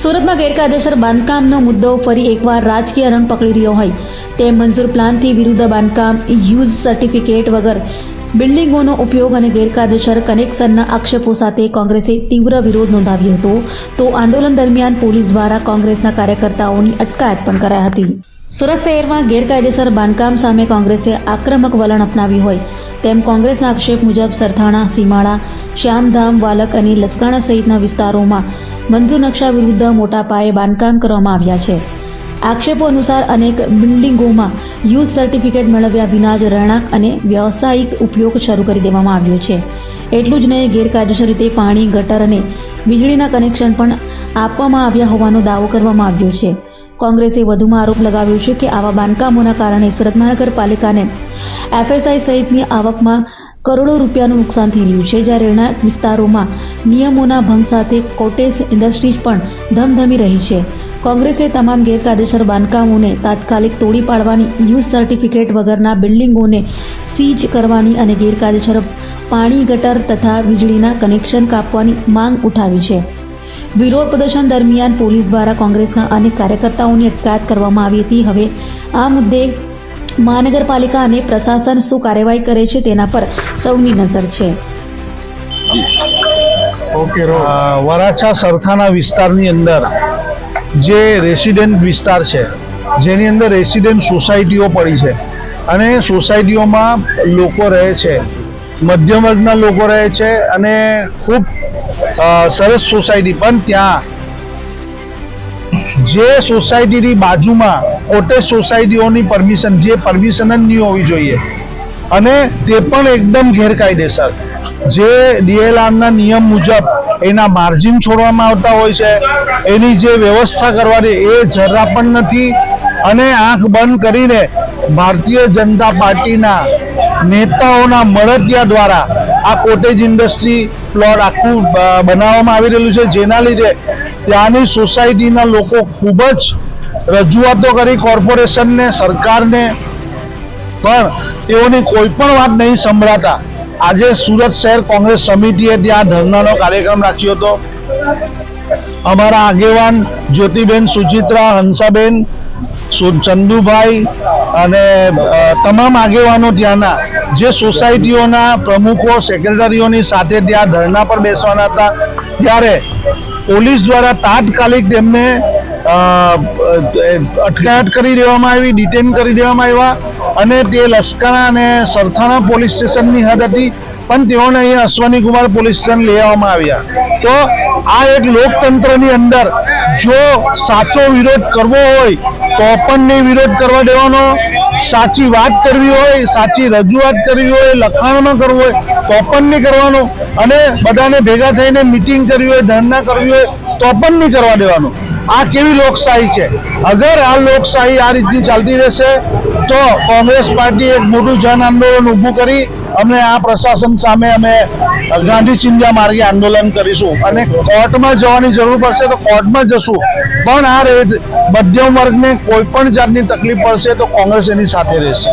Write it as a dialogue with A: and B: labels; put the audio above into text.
A: સુરતમાં ગેરકાયદેસર બાંધકામનો મુદ્દો ફરી એકવાર રાજકીય રંગ પકડી રહ્યો હોય તેમ મંજૂર પ્લાનથી વિરુદ્ધ બાંધકામ યુઝ સર્ટિફિકેટ વગર બિલ્ડિંગોનો ઉપયોગ અને ગેરકાયદેસર કનેક્શનના આક્ષેપો સાથે કોંગ્રેસે તીવ્ર વિરોધ નોંધાવ્યો હતો. તો આંદોલન દરમિયાન પોલીસ દ્વારા કોંગ્રેસના કાર્યકર્તાઓની અટકાયત પણ કરાઈ હતી. સુરત શહેરમાં ગેરકાયદેસર બાંધકામ સામે કોંગ્રેસે આક્રમક વલણ અપનાવ્યું હોય તેમ કોંગ્રેસના આક્ષેપ મુજબ સરથાણા, સીમાડા, શ્યામધામ, વાલક અને લસકાણા સહિતના વિસ્તારોમાં મંજૂર નકશા વિરુદ્ધ મોટા પાયે બાંધકામ કરવામાં આવ્યા છે. આક્ષેપો અનુસાર અનેક બિલ્ડિંગોમાં યુઝ સર્ટિફિકેટ મેળવ્યા વિના જ રહેણાંક અને વ્યવસાયિક ઉપયોગ શરૂ કરી દેવામાં આવ્યો છે. એટલું જ નહીં, ગેરકાયદેસર રીતે પાણી, ગટર અને વીજળીના કનેક્શન પણ આપવામાં આવ્યા હોવાનો દાવો કરવામાં આવ્યો છે. કોંગ્રેસે વધુમાં આરોપ લગાવ્યો છે કે આવા બાંધકામોના કારણે સુરત મહાનગરપાલિકાને FSI સહિતની આવકમાં કરોડો રૂપિયાનું નુકસાન થઈ રહ્યું છે, જ્યારે રહેણાંક વિસ્તારોમાં નિયમોના ભંગ સાથે કોટેજ ઇન્ડસ્ટ્રીઝ પણ ધમધમી રહી છે. કોંગ્રેસે તમામ ગેરકાયદેસર બાંધકામોને તાત્કાલિક તોડી પાડવાની, યુઝ સર્ટિફિકેટ વગરના બિલ્ડિંગોને સીઝ કરવાની અને ગેરકાયદેસર પાણી, ગટર તથા વીજળીના કનેક્શન કાપવાની માંગ ઉઠાવી છે. વિરોધ પ્રદર્શન દરમિયાન પોલીસ દ્વારા કોંગ્રેસના અનેક કાર્યકર્તાઓની અટકાયત કરવામાં આવી હતી. હવે આ મુદ્દે મહાનગરપાલિકા અને પ્રશાસન શું કાર્યવાહી કરે છે તેના પર સૌની નજર છે.
B: વરાછા સરથાના વિસ્તારની અંદર જે રેસિડેન્ટ વિસ્તાર છે, જેની અંદર રેસિડેન્ટ સોસાયટીઓ પડી છે અને સોસાયટીઓમાં લોકો રહે છે, મધ્યમ વર્ગના લોકો રહે છે અને ખૂબ સરસ સોસાયટી. પણ ત્યાં જે સોસાયટીની બાજુમાં કોટેજ સોસાયટીઓની પરમિશન જ નહીં હોવી જોઈએ અને તે પણ એકદમ ગેરકાયદેસર, જે DLRના નિયમ મુજબ એના માર્જિન છોડવામાં આવતા હોય છે, એની જે વ્યવસ્થા કરવાની એ જરા પણ નથી. અને આંખ બંધ કરીને ભારતીય જનતા પાર્ટીના નેતાઓના મળતિયા દ્વારા આ કોટેજ ઇન્ડસ્ટ્રી પ્લોટ આખું બનાવવામાં આવી રહેલું છે, જેના લીધે ત્યાંની સોસાયટીના લોકો ખૂબ જ રજૂઆતો કરી કોર્પોરેશનને, સરકારને, પણ તેઓની કોઈ પણ વાત નહીં સંભળાતા આજે સુરત શહેર કોંગ્રેસ સમિતિએ ત્યાં ધરનાનો કાર્યક્રમ રાખ્યો હતો. અમારા આગેવાન જ્યોતિબેન, સુચિત્રા, હંસાબેન, ચંદુભાઈ અને તમામ આગેવાનો ત્યાંના જે સોસાયટીઓના પ્રમુખો, સેક્રેટરીઓની સાથે ત્યાં ધરણા પર બેસવાના હતા, ત્યારે પોલીસ દ્વારા તાત્કાલિક તેમને અટકાયત કરી દેવામાં આવી, ડિટેન કરી દેવામાં આવ્યા અને તે લસકાણા અને સરથાણા પોલીસ સ્ટેશનની હદ હતી, પણ તેઓને અહીંયા અશ્વનીકુમાર પોલીસ સ્ટેશન લઈ આવવામાં આવ્યા. તો આ એક લોકતંત્રની અંદર જો સાચો વિરોધ કરવો હોય તો પણ નહીં વિરોધ કરવા દેવાનો, સાચી વાત કરવી હોય, સાચી રજૂઆત કરવી હોય, લખાણમાં કરવું હોય તો પણ નહીં કરવાનું, અને બધાને ભેગા થઈને મિટિંગ કરવી હોય, ધરણા કરવી હોય તો પણ નહીં કરવા દેવાનું. આ કેવી લોકશાહી છે? અગર આ લોકશાહી આ રીતની ચાલતી રહેશે તો કોંગ્રેસ પાર્ટી એક મોટું જન આંદોલન ઊભું કરી અમે આ પ્રશાસન સામે અમે ગાંધી ચિંધ્યા માર્ગે આંદોલન કરીશું અને કોર્ટમાં જવાની જરૂર પડશે તો કોર્ટમાં જશું. પણ આ મધ્યમ વર્ગને કોઈ પણ જાતની તકલીફ પડશે તો કોંગ્રેસ એની સાથે રહેશે.